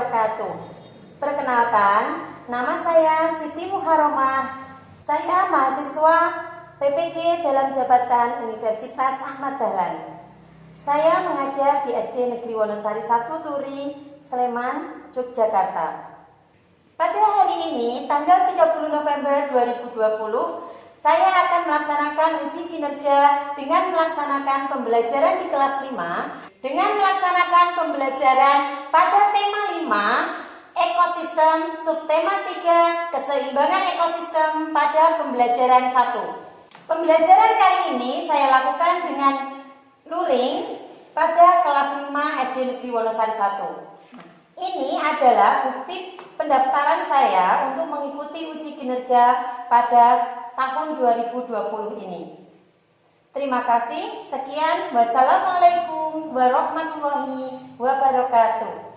wabarakatuh. Perkenalkan, nama saya Siti Muharramah. Saya mahasiswa PPG dalam jabatan Universitas Ahmad Dahlan. Saya mengajar di SD Negeri Wonosari 1 Turi, Sleman, Yogyakarta. Pada hari ini, tanggal 30 November 2020, saya akan melaksanakan uji kinerja dengan melaksanakan pembelajaran di kelas 5 dengan melaksanakan pembelajaran pada tema 5 ekosistem, subtema 3 keseimbangan ekosistem pada pembelajaran 1. Pembelajaran kali ini saya lakukan dengan luring pada kelas 5 SD Negeri Wonosari 1. Ini adalah bukti pendaftaran saya untuk mengikuti uji kinerja pada tahun 2020 ini. Terima kasih. Sekian. Wassalamualaikum warahmatullahi wabarakatuh.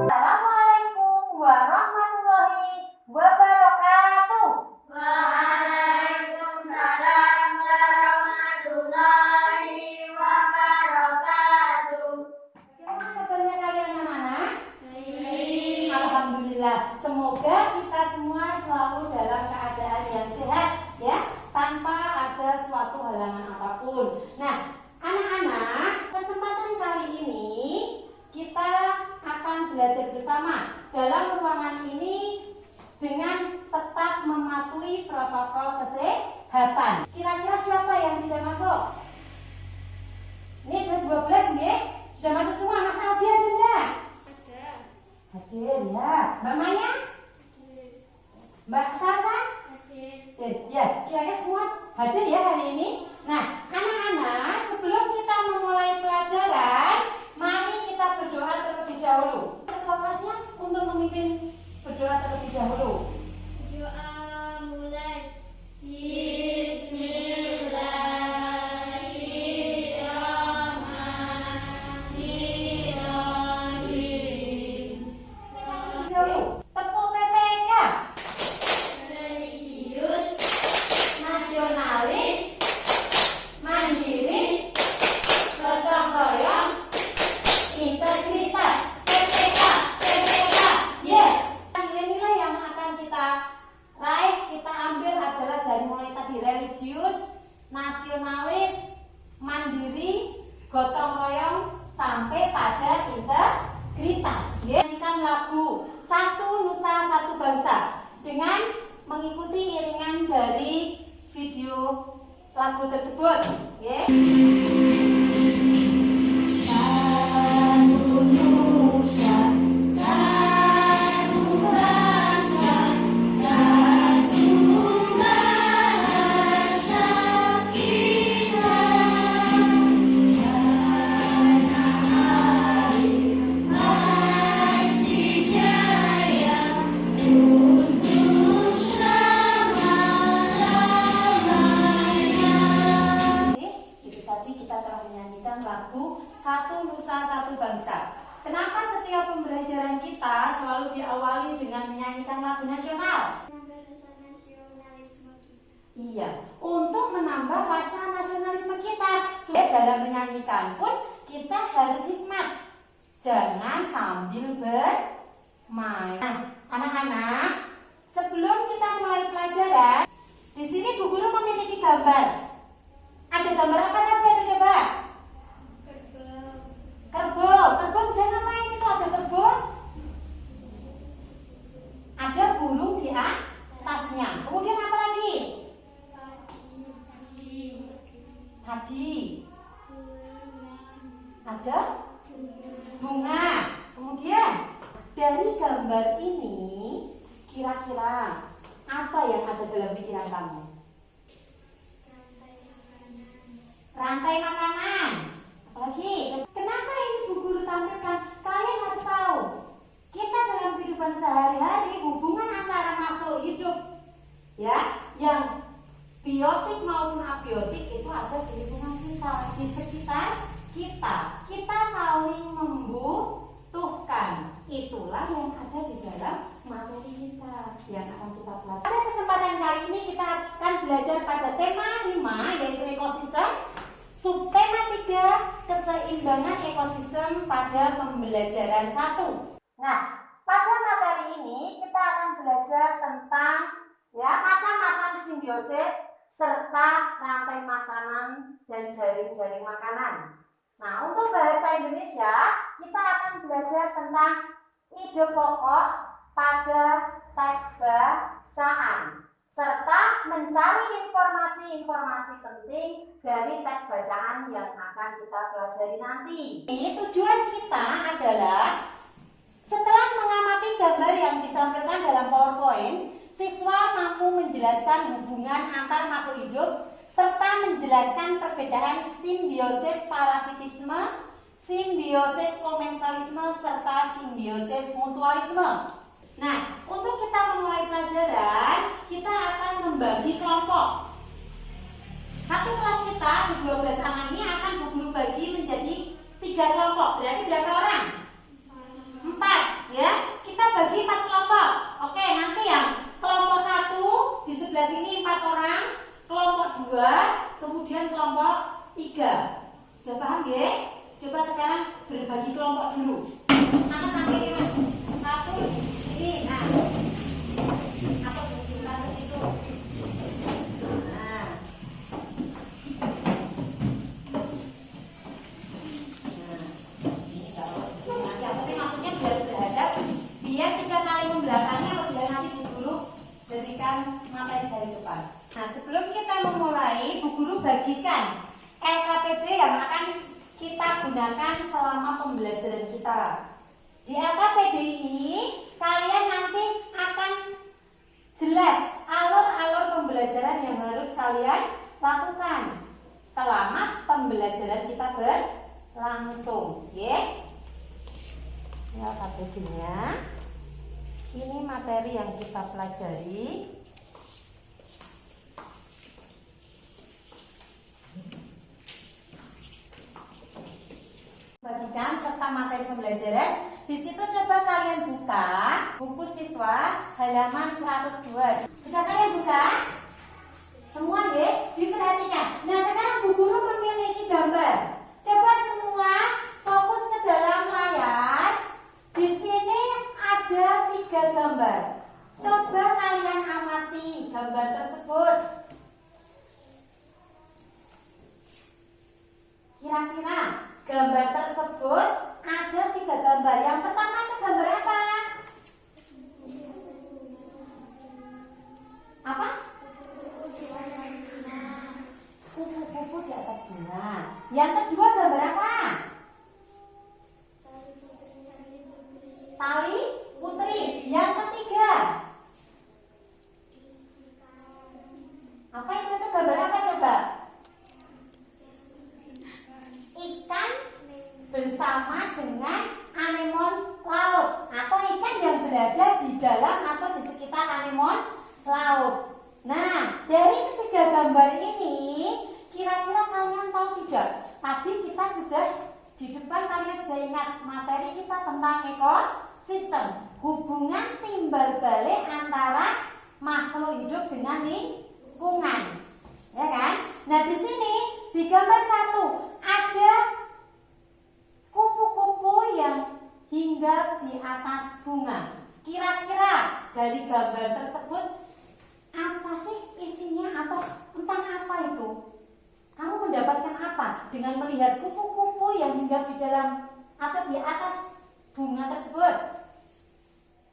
Assalamualaikum warahmatullahi wabarakatuh. Waalaikumsalam warahmatullahi wabarakatuh. Gimana kabarnya kalian anak-anak? Baik. Alhamdulillah. Semoga kita semua selalu dalam keadaan yang sehat ya, tanpa ada suatu halangan apapun. Nah, anak-anak, kesempatan kali ini kita akan belajar bersama dalam ruangan ini dengan tetap mematuhi protokol kesehatan. Kira-kira siapa yang tidak masuk? Ini ada 12 nih. Sudah masuk semua. Mas Aldi ada enggak? Ada. Hadir ya. Mbak Maya? Mbak Salsa? Hadir. Ya, kira-kira semua hadir ya hari ini. Nah, anak-anak, sebelum kita memulai pelajaran, mari kita berdoa terlebih dahulu. Ketua kelasnya untuk memimpin berdoa terlebih dahulu. Doa mulai. Bismillahirrahmanirrahim. Dahulu. Tepuk PPK. Religius, Nasionalis, mandiri, gotong royong, integritas. PPK, PPK. Yes. Nilai-nilai yang akan kita raih, kita ambil adalah dari mulai tadi religius, nasionalis, mandiri, gotong royong, sampai pada integritas. Nyanyikan lagu Satu Nusa Satu Bangsa dengan mengikuti iringan dari video lagu tersebut. Ya. satu nusa, satu bangsa, satu bahasa kita. Tanah air pasti jaya untuk selama-lamanya. Itu tadi kita telah menyanyikan lagu Satu Nusa Satu Bangsa. Kenapa setiap pembelajaran kita selalu diawali dengan menyanyikan lagu nasional? Menambah rasa nasionalisme kita. Iya, untuk menambah rasa nasionalisme kita. Supaya dalam menyanyikan pun kita harus hikmat. Jangan sambil bermain. Nah, anak-anak, sebelum kita mulai pelajaran, di sini Bu Guru memiliki gambar. Ada gambar apa saja itu coba? Kerbau, Kerbau. Kerbau sudah ngapain itu? Ada kerbau? Ada burung di atasnya. Kemudian apa lagi? padi, Tadi bulan, ada bunga. Kemudian dari gambar ini kira-kira apa yang ada dalam pikiran kamu? rantai makanan, Rantai makanan. Apalagi? Kenapa ini Bu Guru tampilkan? Kalian harus tahu, kita dalam kehidupan sehari-hari hubungan antara makhluk hidup ya, yang biotik maupun abiotik itu ada di lingkungan kita, di sekitar kita. Kita saling membutuhkan. Itulah yang ada di dalam materi Subtema 3, keseimbangan ekosistem pada pembelajaran 1. Nah, pada materi ini kita akan belajar tentang macam-macam simbiosis serta rantai makanan dan jaring-jaring makanan. Nah, untuk bahasa Indonesia kita akan belajar tentang ide pokok pada teks bacaan serta mencari informasi-informasi penting dari teks bacaan yang akan kita pelajari nanti. Ini tujuan kita adalah setelah mengamati gambar yang ditampilkan dalam PowerPoint, siswa mampu menjelaskan hubungan antar makhluk hidup serta menjelaskan perbedaan simbiosis parasitisme, simbiosis komensalisme, serta simbiosis mutualisme. Nah, untuk kita memulai pelajaran, kita akan membagi kelompok. Satu kelas kita di 12 anak ini akan Bu Guru bagi menjadi 3 kelompok. Berarti berapa orang? 4, ya. Kita bagi 4 kelompok. Oke, nanti yang kelompok 1 di sebelah sini 4 orang, kelompok 2, kemudian kelompok 3. Sudah paham ya? Coba sekarang berbagi kelompok dulu. Mana sampai ini Mas? 1 ini, nah, aku tunjukkan ke situ. Nah, ini kalau di sini aja, tapi maksudnya biar berhadap, biar tidak saling membelakangi apabila nanti Bu Guru berikan materi dari depan. Nah, sebelum kita memulai, Bu Guru bagikan LKPD yang akan kita gunakan selama pembelajaran kita. Di LKPD ini kalian nanti akan jelas alur-alur pembelajaran yang harus kalian lakukan selama pembelajaran kita berlangsung, ya. Ini LKPD-nya. Ini materi yang kita pelajari. Bagikan serta materi pembelajaran. Di situ coba kalian buka buku siswa halaman 102. Sudah kalian buka? Semua ya? Diperhatikan. Nah, sekarang Bu Guru memiliki gambar. Coba semua fokus ke dalam layar. Di sini ada 3 gambar. Coba kalian amati gambar tersebut. Kira-kira gambar tersebut ada 3 gambar. Yang pertama itu gambar apa? Apa? Kupu-kupu di atas bunga. Yang kedua gambar apa? Tali putri. Yang ketiga apa itu gambar apa coba? Ikan bersama dengan anemon laut atau ikan yang berada di dalam atau di sekitar anemon laut. Nah, dari ketiga gambar ini kira-kira kalian tahu tidak? Tadi kita sudah di depan kalian sudah ingat materi kita tentang ekosistem, hubungan timbal balik antara makhluk hidup dengan lingkungan, ya kan? Nah, di sini di gambar 1 ada kupu-kupu yang hinggap di atas bunga. Kira-kira dari gambar tersebut apa sih isinya atau tentang apa itu? Kamu mendapatkan apa dengan melihat kupu-kupu yang hinggap di dalam atau di atas bunga tersebut?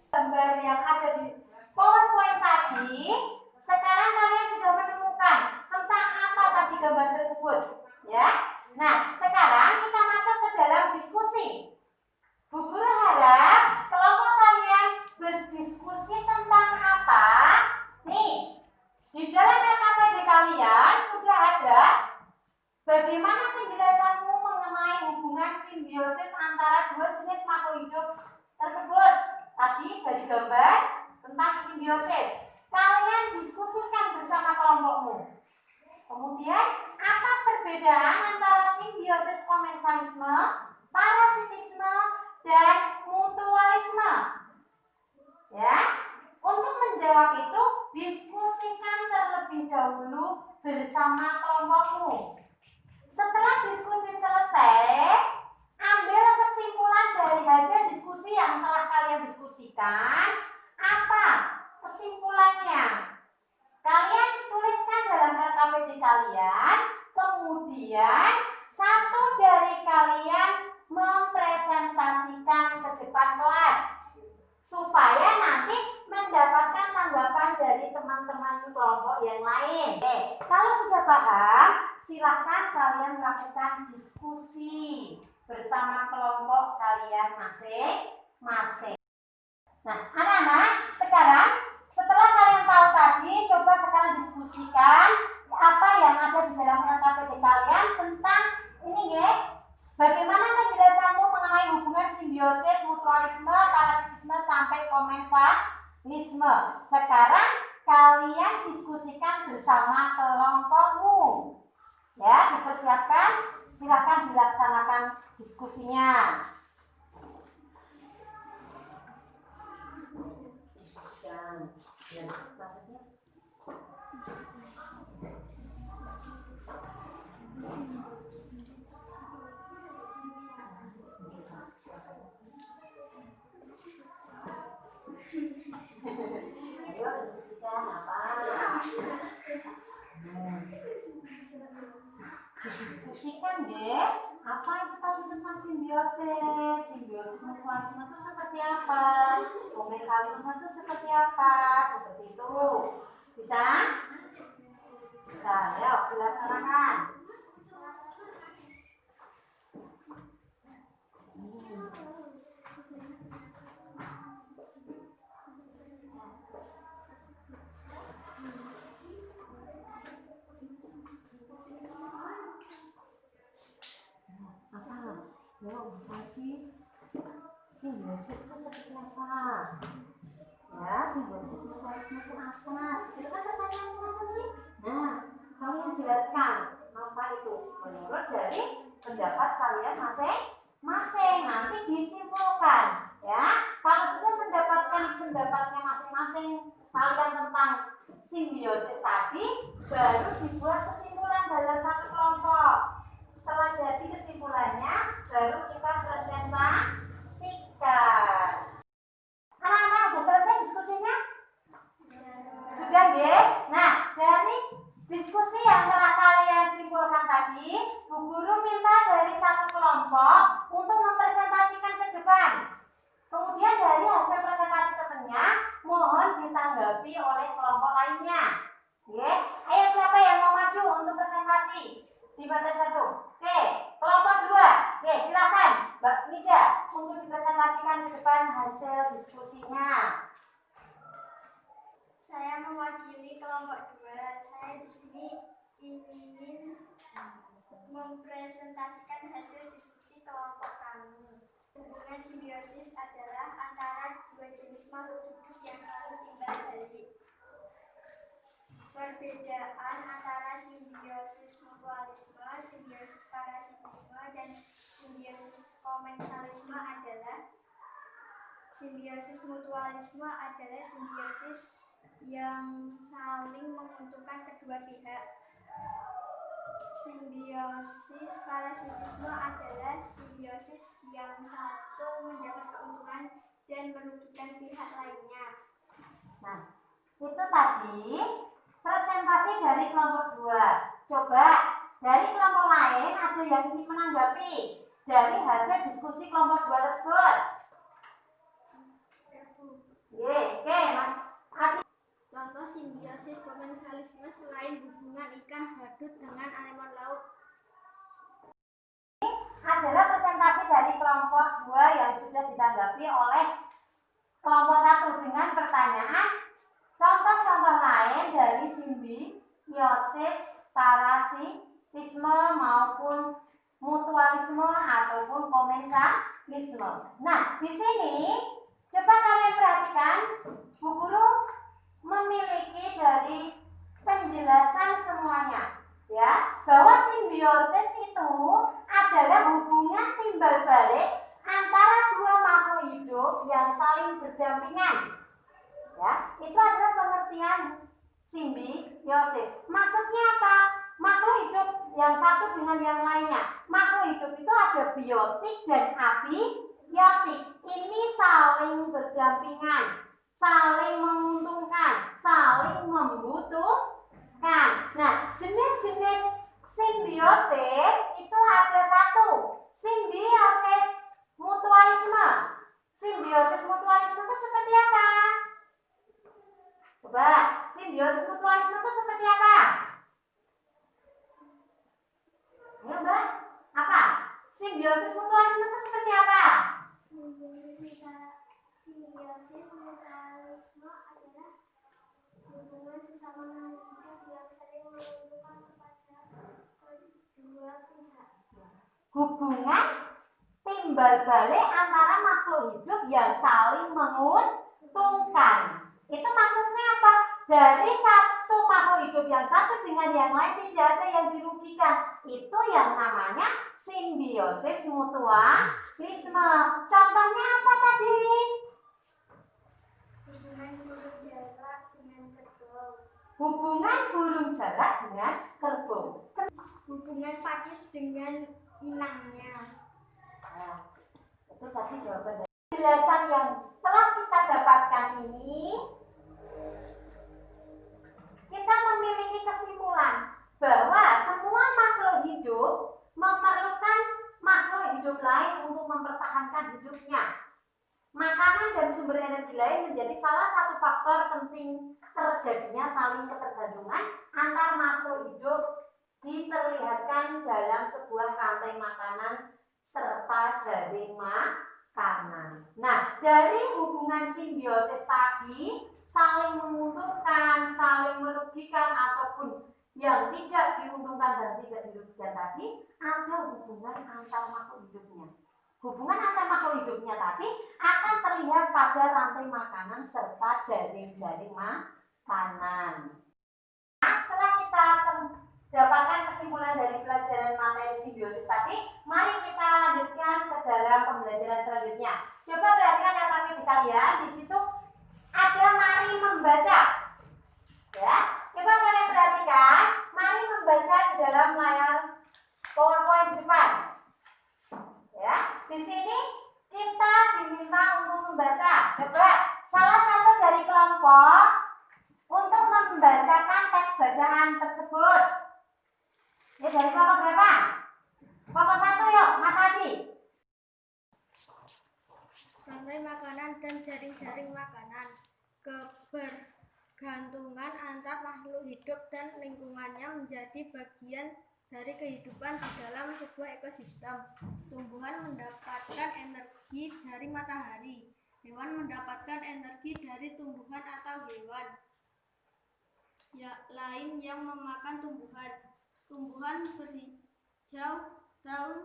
Gambar yang ada di PowerPoint tadi, sekarang kalian sudah menemukan tentang apa tadi gambar tersebut, ya? Nah, sekarang kita masuk ke dalam diskusi. Bu Guru harap kelompok kalian berdiskusi tentang apa? Nih, di dalam LKPD kalian sudah ada bagaimana penjelasanmu mengenai hubungan simbiosis antara 2 jenis makhluk hidup tersebut. Tadi dari gambar tentang simbiosis. Kalian diskusikan bersama kelompokmu. Kemudian, apa perbedaan antara simbiosis komensalisme, parasitisme, dan mutualisme? Ya, untuk menjawab itu diskusikan terlebih dahulu bersama kelompokmu. Setelah Kemudian satu dari kalian mempresentasikan ke depan kelas supaya nanti mendapatkan tanggapan dari teman-teman kelompok yang lain. Oke, kalau sudah paham, silakan kalian lakukan diskusi bersama kelompok kalian masing-masing. Nah, anak-anak, sekarang setelah kalian tahu tadi, coba sekarang diskusikan apa yang ada di dalam LKPD kalian tentang ini ya. Bagaimana penjelasanmu mengenai hubungan simbiosis, mutualisme, parasitisme sampai komensalisme? Sekarang kalian diskusikan bersama kelompokmu. Ya, dipersiapkan. Silakan dilaksanakan diskusinya. Ya, maksudnya ayo diskusikan apa? Didiskusikan deh. Apa itu tadi tentang simbiosis? Simbiosis mutualisme itu seperti apa? Komensalisme itu seperti apa? Seperti itu. Bisa? Bisa. Ayo dilaksanakan. Simbiosis itu seperti apa? Ya, simbiosis mutualisme itu apa? Itu kan pertanyaanmu apa sih? Nah, kalian jelaskan apa itu menurut dari pendapat kalian masing-masing. Nanti disimpulkan, ya. Kalau sudah mendapatkan pendapatnya masing-masing kalian tentang simbiosis tadi, baru dibuat kesimpulan dalam satu kelompok. Setelah jadi kesimpulannya, baru kita presentasikan. Anak-anak udah selesai diskusinya? Sudah ya? Nah, dari diskusi yang telah kalian simpulkan tadi, Bu Guru minta dari satu kelompok untuk mempresentasikan ke depan. Kemudian dari hasil presentasi temannya, mohon ditanggapi oleh kelompok lainnya. Oke, ayo siapa yang mau maju untuk presentasi di materi 1? Oke, kelompok 2. Oke, silakan Mbak Nida untuk dipresentasikan ke depan hasil diskusinya. Saya mewakili kelompok 2. Saya di sini ingin mempresentasikan hasil diskusi kelompok kami. Hubungan simbiosis adalah antara dua jenis makhluk hidup yang saling timbal balik. Perbedaan antara simbiosis mutualisme, simbiosis parasitisme, dan simbiosis komensalisme adalah simbiosis mutualisme adalah simbiosis yang saling menguntungkan kedua pihak. Simbiosis parasitisme adalah simbiosis yang satu mendapat keuntungan dan merugikan pihak lainnya. Nah, itu tadi presentasi dari kelompok 2. Coba dari kelompok lain ada yang ingin menanggapi dari hasil diskusi kelompok 2 tersebut. Oke, Mas Adi. Contoh simbiosis komensalisme selain hubungan ikan badut dengan anemon laut. Adalah presentasi dari kelompok 2 yang sudah ditanggapi oleh kelompok 1 dengan pertanyaan contoh-contoh lain dari simbiosis, parasitisme maupun mutualisme ataupun komensalisme. Nah, di sini coba kalian perhatikan, Bu Guru memiliki dari penjelasan semuanya, ya, bahwa simbiosis itu adalah hubungan timbal balik antara dua makhluk hidup yang saling berdampingan. Ya, itu adalah pengertian simbiosis. Maksudnya apa? Makhluk hidup yang satu dengan yang lainnya. Makhluk hidup itu ada biotik dan abiotik. Ini saling berdampingan, saling menguntungkan, saling membutuhkan. Nah, jenis-jenis simbiosis Ya Mbak, apa? Simbiosis mutualisme itu seperti apa? Simbiosis mutualisme adalah hubungan sesama makhluk hidup yang saling menguntungkan kepada kedua pihak. Hubungan timbal balik antara makhluk hidup yang saling menguntungkan. Itu maksudnya apa? Dari satu makhluk hidup yang satu dengan yang lain tidak ada yang dirugikan. Itu yang namanya simbiosis mutualisme. Contohnya apa tadi? Hubungan burung jalak dengan kerbau. Hubungan burung jalak dengan kerbau. Hubungan pakis dengan inangnya. Nah, itu tadi jawaban dari penjelasan yang telah kita dapatkan ini. Kita memiliki kesimpulan bahwa semua makhluk hidup memerlukan makhluk hidup lain untuk mempertahankan hidupnya. Makanan dan sumber energi lain menjadi salah satu faktor penting terjadinya saling ketergantungan antar makhluk hidup, diperlihatkan dalam sebuah rantai makanan serta jaring makanan. Nah, dari hubungan simbiosis tadi, saling menguntungkan, saling merugikan ataupun yang tidak diuntungkan dan tidak dirugikan tadi, ada hubungan antar makhluk hidupnya. Hubungan antar makhluk hidupnya tadi akan terlihat pada rantai makanan serta jaring-jaring makanan. Nah, setelah kita dapatkan kesimpulan dari pelajaran materi simbiosis tadi, mari kita lanjutkan ke dalam pembelajaran selanjutnya. Coba perhatikan yang kami di kalian, di situ ada mari membaca. Ya, coba kalian perhatikan, mari membaca di dalam layar PowerPoint di depan. Ya, di sini kita diminta untuk membaca. Coba salah satu dari kelompok untuk membacakan teks bacaan tersebut. Ya, dari kelompok berapa? Kelompok 1 yuk, Mas Adi. Rantai makanan dan jaring-jaring makanan. Kebergantungan antar makhluk hidup dan lingkungannya menjadi bagian dari kehidupan di dalam sebuah ekosistem. Tumbuhan mendapatkan energi dari matahari. Hewan mendapatkan energi dari tumbuhan atau hewan lain yang memakan tumbuhan. Tumbuhan berhijau daun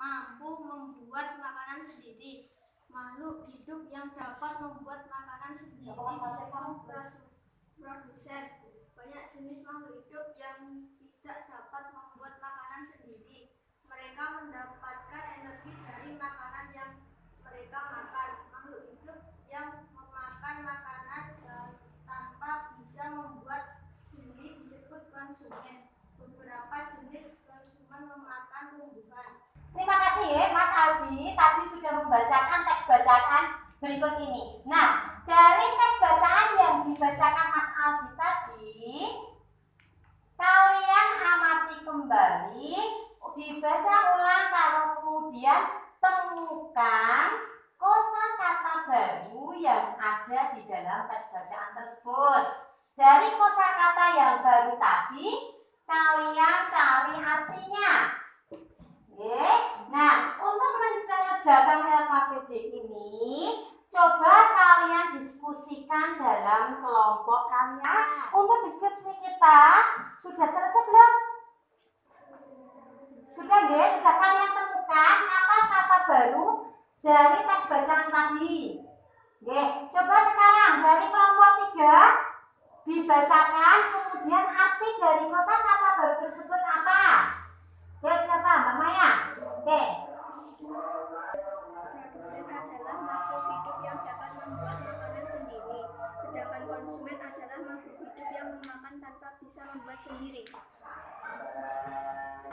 mampu membuat makanan sendiri. Makhluk hidup yang dapat membuat makanan sendiri disebut produsen. Banyak jenis makhluk hidup yang tidak dapat membuat makanan sendiri. Mereka mendapatkan energi dari makanan yang mereka makan. Makhluk hidup yang memakan makanan tanpa bisa membuat sendiri disebut konsumen. Beberapa jenis konsumen memakan tumbuhan. Terima kasih ya Mas Aldi, tadi sudah membacakan teks bacaan berikut ini. Nah, dari teks bacaan yang dibacakan Mas Aldi tadi, kalian amati kembali, dibaca ulang, kalau kemudian temukan kosakata baru yang ada di dalam teks bacaan tersebut. Dari kosakata yang baru tadi, kalian cari artinya. Oke. Nah, untuk mengerjakan LKPD ini, coba kalian diskusikan dalam kelompok kalian. Untuk diskusi kita sudah selesai belum? Sudah ya? Sudah kalian temukan kata-kata baru dari teks bacaan tadi. Oke, coba sekarang dari kelompok 3 dibacakan, kemudian arti dari kosakata baru tersebut apa? Ya, siapa? Mbak Maya? Oke. Produsen adalah makhluk hidup yang dapat membuat makanan sendiri, sedangkan konsumen adalah makhluk hidup yang memakan tanpa bisa membuat sendiri.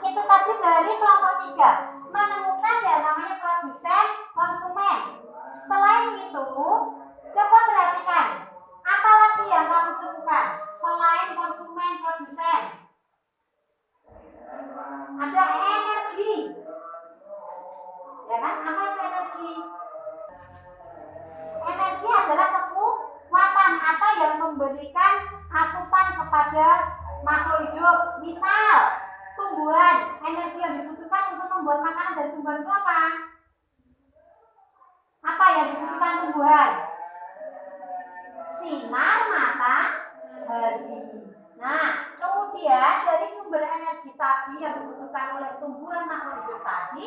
Itu tadi dari kelompok 3 menemukan yang namanya produsen, konsumen. Selain itu, coba perhatikan apa lagi yang kamu temukan selain konsumen, produsen. Ada energi, ya kan? Apa itu energi? Energi adalah kekuatan atau yang memberikan asupan kepada makhluk hidup. Misal tumbuhan tumbuhan. Energi yang dibutuhkan untuk membuat makanan dari tumbuhan itu apa? Apa yang dibutuhkan tumbuhan? Sinar matahari. Nah, kemudian dari sumber energi tadi yang dibutuhkan oleh tumbuhan makhluk hidup tadi,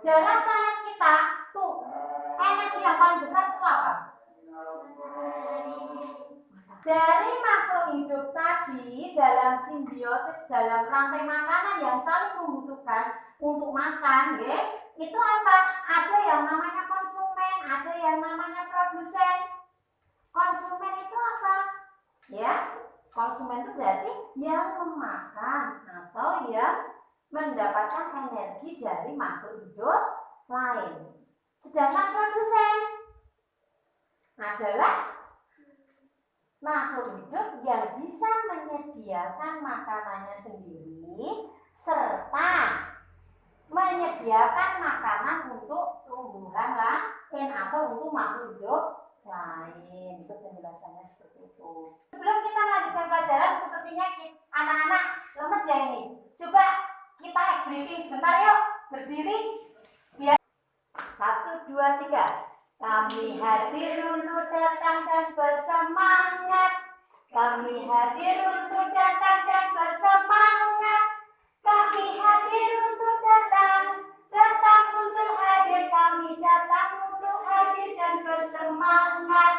dalam planet kita tuh energi yang paling besar itu apa? Dari makhluk hidup tadi dalam simbiosis, dalam rantai makanan yang saling membutuhkan untuk makan, ya, itu apa? Ada yang namanya konsumen, ada yang namanya produsen. Konsumen itu apa? Ya, konsumen itu berarti yang memakan atau yang mendapatkan energi dari makhluk hidup lain. Sedangkan produsen adalah makhluk hidup yang bisa menyediakan makanannya sendiri serta menyediakan makanan untuk tumbuhan lain atau untuk makhluk hidup lain. Itu penjelasannya seperti itu. Sebelum kita melanjutkan pelajaran, sepertinya anak-anak lemes ya ini. Coba kita ice breathing sebentar yuk. Berdiri. Biar 1, 2, 3. Kami hadir untuk datang dan bersemangat. Kami hadir untuk datang dan bersemangat. Kami hadir untuk datang untuk hadir. Kami datang untuk hadir dan bersemangat.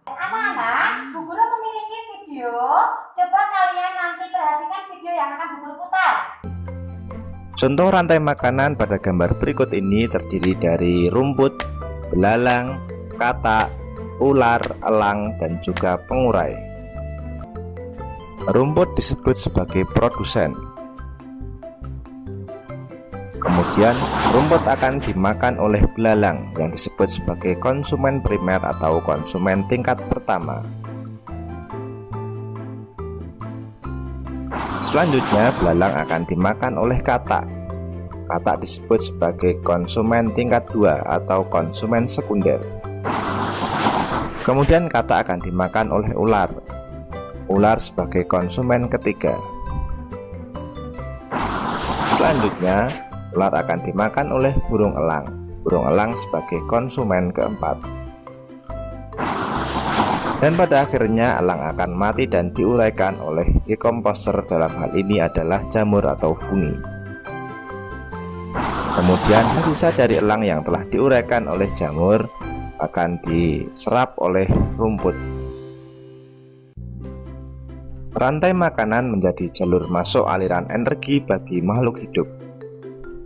Anak-anak, Bu Guru memiliki video. Coba kalian nanti perhatikan video yang akan Bu Guru putar. Contoh rantai makanan pada gambar berikut ini terdiri dari rumput, belalang, katak, ular, elang, dan juga pengurai. Rumput disebut sebagai produsen. Kemudian rumput akan dimakan oleh belalang yang disebut sebagai konsumen primer atau konsumen tingkat pertama. Selanjutnya belalang akan dimakan oleh katak. Katak disebut sebagai konsumen tingkat 2 atau konsumen sekunder. Kemudian katak akan dimakan oleh ular. Ular sebagai konsumen ketiga. Selanjutnya ular akan dimakan oleh burung elang. Burung elang sebagai konsumen keempat. Dan pada akhirnya elang akan mati dan diuraikan oleh dekomposer, dalam hal ini adalah jamur atau fungi. Kemudian sisa dari elang yang telah diuraikan oleh jamur akan diserap oleh rumput. Rantai makanan menjadi jalur masuk aliran energi bagi makhluk hidup.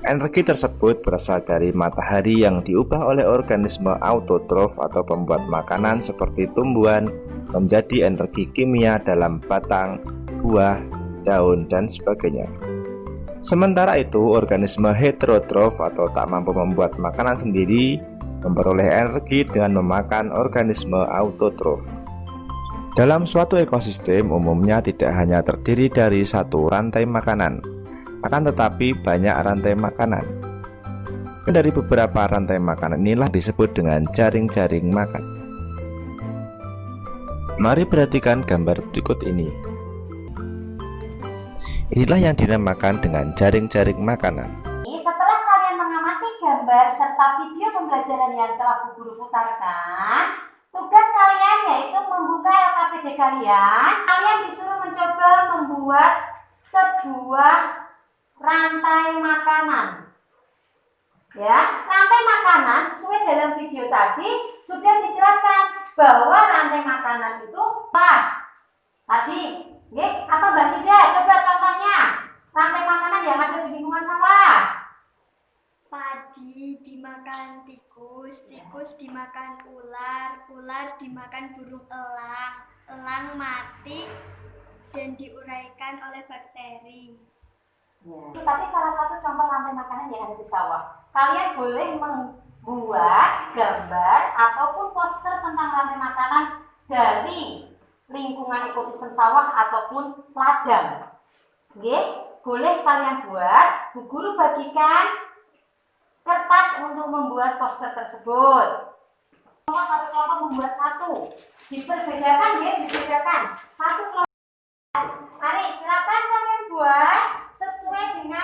Energi tersebut berasal dari matahari yang diubah oleh organisme autotrof atau pembuat makanan seperti tumbuhan menjadi energi kimia dalam batang, buah, daun, dan sebagainya. Sementara itu, organisme heterotrof atau tak mampu membuat makanan sendiri memperoleh energi dengan memakan organisme autotrof. Dalam suatu ekosistem umumnya tidak hanya terdiri dari satu rantai makanan, akan tetapi banyak rantai makanan. Dari beberapa rantai makanan inilah disebut dengan jaring-jaring makan. Mari perhatikan gambar berikut ini. Inilah yang dinamakan dengan jaring-jaring makanan. Setelah kalian mengamati gambar serta video pembelajaran yang telah Bu Guru putarkan, tugas kalian yaitu membuka LKPD kalian. Kalian disuruh mencoba membuat sebuah rantai makanan. Ya, rantai makanan sesuai dalam video tadi sudah dijelaskan bahwa rantai makanan itu tadi, apa Mbak Nida? Coba contohnya rantai makanan yang ada di lingkungan sawah. Padi dimakan tikus, tikus dimakan ular, ular dimakan burung elang, elang mati dan diuraikan oleh bakteri. Ya. Tapi salah satu contoh rantai makanan yang ada di sawah. Kalian boleh membuat gambar ataupun poster tentang rantai makanan dari lingkungan ekosistem sawah ataupun ladang. Boleh kalian buat. Bu Guru bagikan kertas untuk membuat poster tersebut. Satu kelompok membuat satu. Diperbedakan dibedakan. Satu kelompok. Mari silakan kalian buat sesuai dengan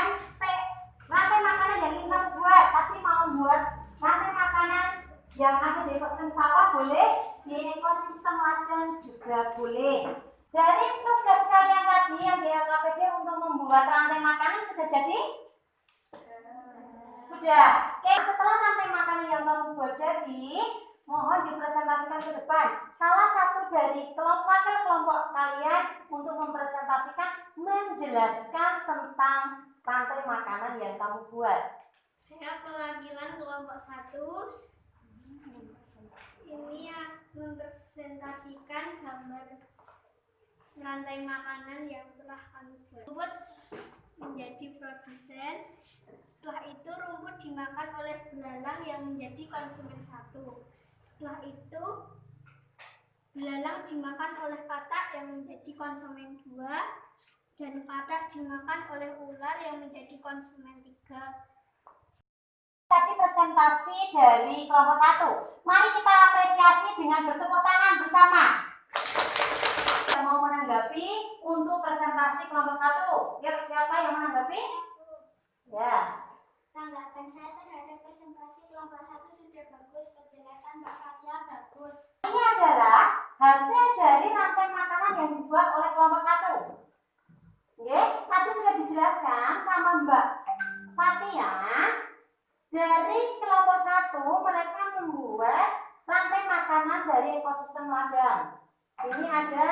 Sudah. Oke, setelah rantai makanan yang kamu buat jadi, mohon dipresentasikan ke depan. Salah satu dari kelompok kalian untuk mempresentasikan, menjelaskan tentang rantai makanan yang kamu buat. Saya perwakilan kelompok 1. Ini yang mempresentasikan gambar rantai makanan yang telah kami buat. Rumput menjadi produsen. Setelah itu rumput dimakan oleh belalang yang menjadi konsumen 1. Setelah itu belalang dimakan oleh katak yang menjadi konsumen 2. Dan katak dimakan oleh ular yang menjadi konsumen 3. Tadi presentasi dari kelompok 1. Mari kita apresiasi dengan bertepuk tangan bersama. Yang mau menanggapi untuk presentasi kelompok 1? Yuk, siapa yang menanggapi? Ya. Tanggapan saya terhadap presentasi kelompok 1 sudah bagus, penjelasan Mbak Fatia bagus. Ini adalah hasil dari rantai makanan yang dibuat oleh kelompok 1. Oke, tadi sudah dijelaskan sama Mbak Fatia. Dari kelompok 1 mereka membuat rantai makanan dari ekosistem ladang. Ini ada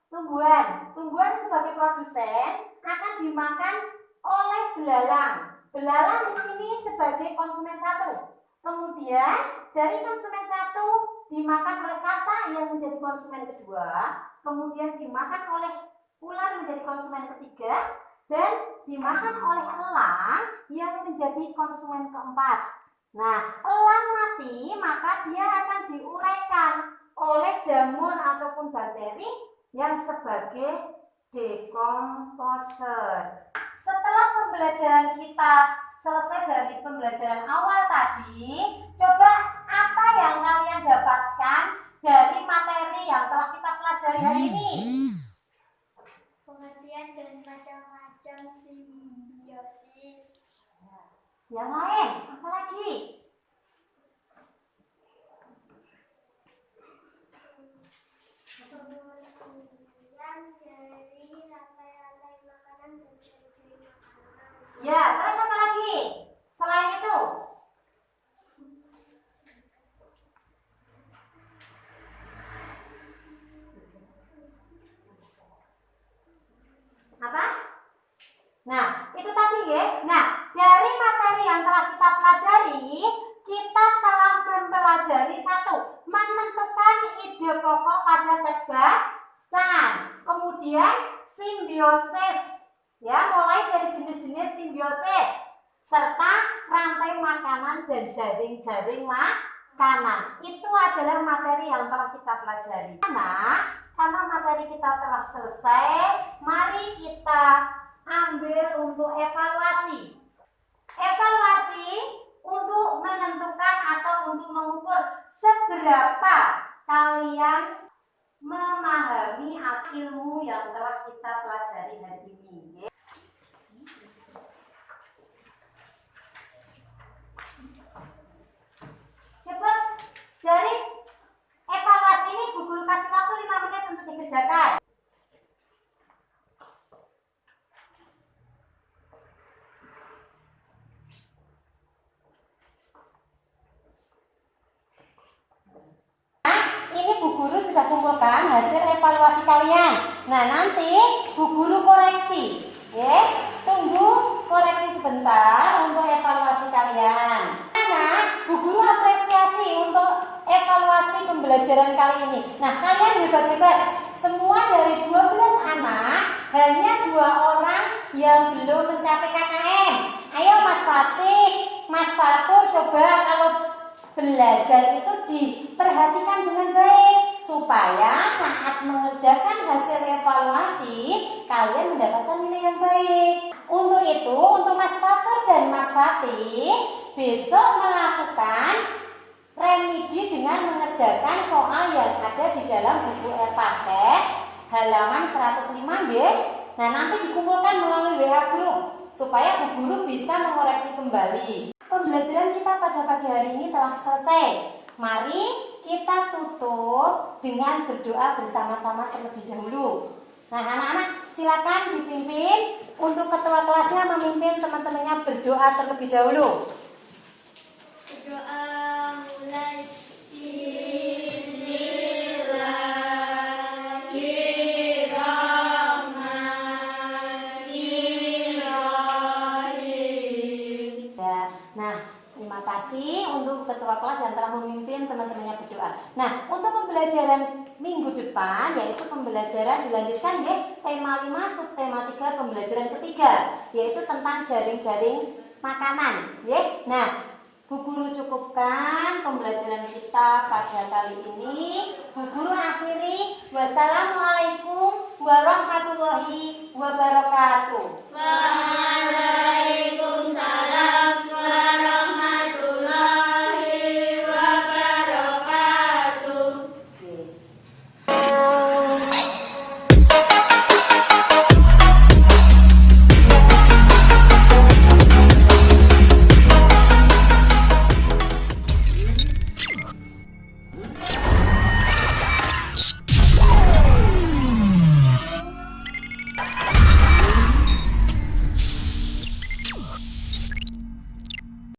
tumbuhan. Tumbuhan sebagai produsen akan dimakan oleh belalang. Belalang di sini sebagai konsumen 1. Kemudian dari konsumen 1 dimakan oleh katak yang menjadi konsumen 2. Kemudian dimakan oleh ular menjadi konsumen 3. Dan dimakan oleh elang yang menjadi konsumen 4. Nah, elang mati maka dia akan diuraikan oleh jamur ataupun bakteri yang sebagai dekomposer. Setelah pembelajaran kita selesai dari pembelajaran awal tadi, coba apa yang kalian dapatkan dari materi yang telah kita pelajari hari ini? Pengertian dan macam-macam simbiosis. Yang lain, apa lagi? Pengertian dari rantai-rantai makanan dan ciri-ciri makanan. Ya, terus apa lagi? Selain itu? Apa? Nah, itu tadi ya. Nah, dari materi yang telah kita pelajari, kita telah mempelajari 1. Menentukan ide pokok pada teks bacaan. Kemudian simbiosis. Ya, mulai dari jenis-jenis simbiosis serta rantai makanan dan jaring-jaring makanan. Itu adalah materi yang telah kita pelajari. Karena materi kita telah selesai, mari kita ambil untuk evaluasi. Evaluasi untuk menentukan atau untuk mengukur seberapa kalian memahami ilmu yang telah kita pelajari hari ini. Coba dari evaluasi ini Bu Guru kasih waktu 5 menit untuk dikerjakan. Ini Bu Guru sudah kumpulkan hasil evaluasi kalian. Nah, nanti Bu Guru koreksi. Ya, tunggu koreksi sebentar untuk evaluasi kalian. Nah, Bu Guru apresiasi untuk evaluasi pembelajaran kali ini. Nah, kalian hebat-hebat. Semua dari 12 anak, hanya 2 orang yang belum mencapai KKM. Ayo Mas Fatih, Mas Fatur, coba kalau belajar itu diperhatikan dengan baik supaya saat mengerjakan hasil evaluasi kalian mendapatkan nilai yang baik. Untuk itu, untuk Mas Fatur dan Mas Fatih besok melakukan remedi dengan mengerjakan soal yang ada di dalam buku paket halaman 105 ya. Nah, nanti dikumpulkan melalui WA group supaya Bu Guru bisa mengoreksi kembali. Pembelajaran kita pada pagi hari ini telah selesai. Mari kita tutup dengan berdoa bersama-sama terlebih dahulu. Nah, anak-anak silakan dipimpin untuk ketua kelasnya memimpin teman-temannya berdoa terlebih dahulu. Berdoa mulai. Ya, nah, terima kasih untuk ketua kelas yang telah memimpin teman-temannya berdoa. Nah, untuk pembelajaran minggu depan, yaitu pembelajaran dilanjutkan ya, tema 5 subtema 3 pembelajaran ketiga, yaitu tentang jaring-jaring makanan. Ya. Nah, Bu Guru cukupkan pembelajaran kita pada kali ini. Bu Guru akhiri. Wassalamualaikum warahmatullahi wabarakatuh. Waalaikumsalam.